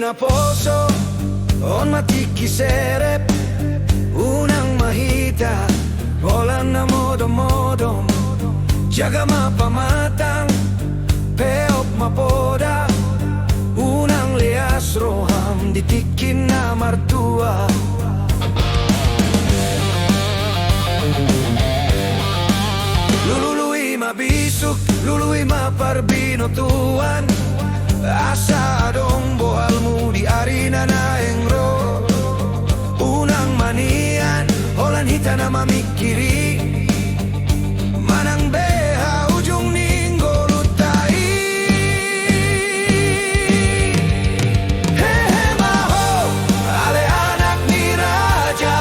na poso on matikiserep unang mahita olan na modom-modom jaga mapamatang peop mapoda unang lias roham ditikin na martua lului mabisuk lului maparbino tuan asa dong boalmu di arena na engro unang manian olan hita na mamikiri manang beha ujung ninggo lutai hehe maho ale anak ni raja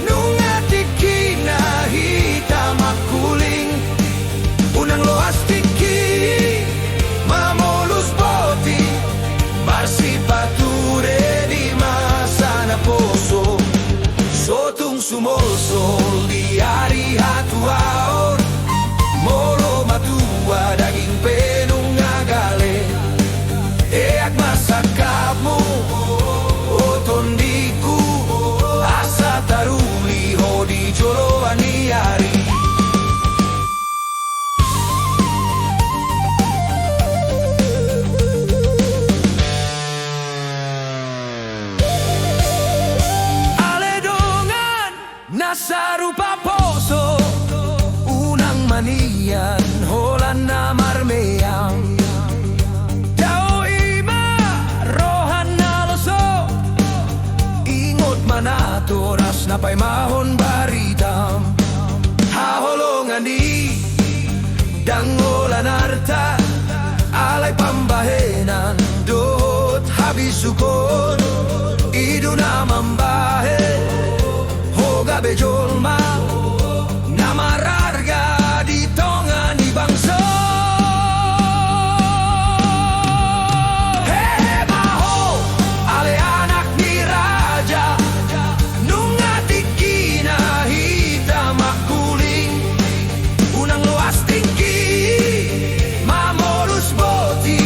nungatiki na hita makuling unang loas tiki mamolus boti marsi pature di masa na poso sotung sumol-sol di hari hatuaon molo matua daging penung ngagale eak masakapmu otondiku asa taruli hodi joloan di hari nasa rupa poso unang manian holan na marmeang jauh ima rohan na loso ingot manatoras na pay mahon baritam haholongan di dangolan arta alay pambahenan dot habisukon idu na mambahe bejol ma namararga di tongan di bangso hehe maho ale anak ni raja nungatiki na hita makuling unang luas tinggi mamolus boti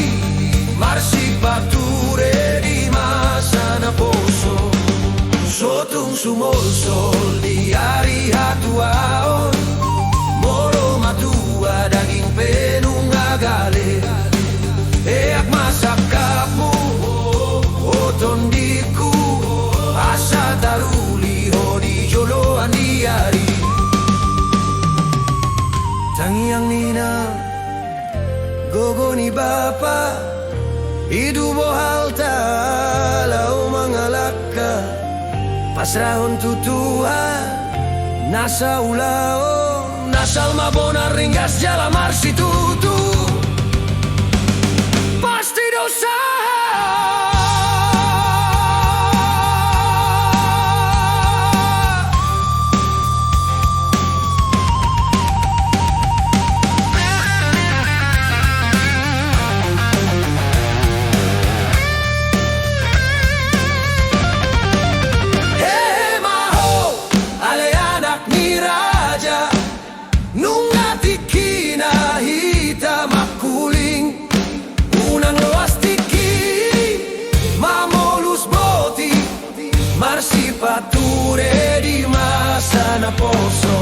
marsi pature di masa na poso sotung sumol-sol di hari hatuaon moro matua daging penung ngagale eak masakapmu otondiku asa taruli hodi joloan di hari tangiang nina gogo ni bapa hidu bohalta lau mangalaka pasrahon tutua nasa ulao nasal mabona ringgas jala marsi tutu pasti dosa marsi pature di masa na poso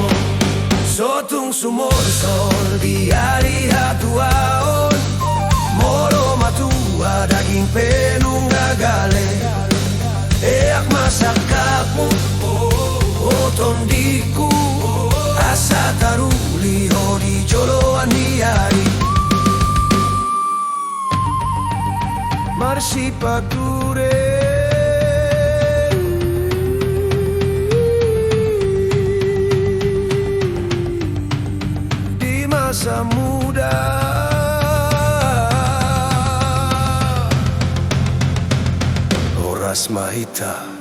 sotung sumol-sol di hari hatuaon moro matua daging penung ngagale eak masakapmu otondiku asa taruli hodi joloan di hari marsi pature masa muda Horas Mahita.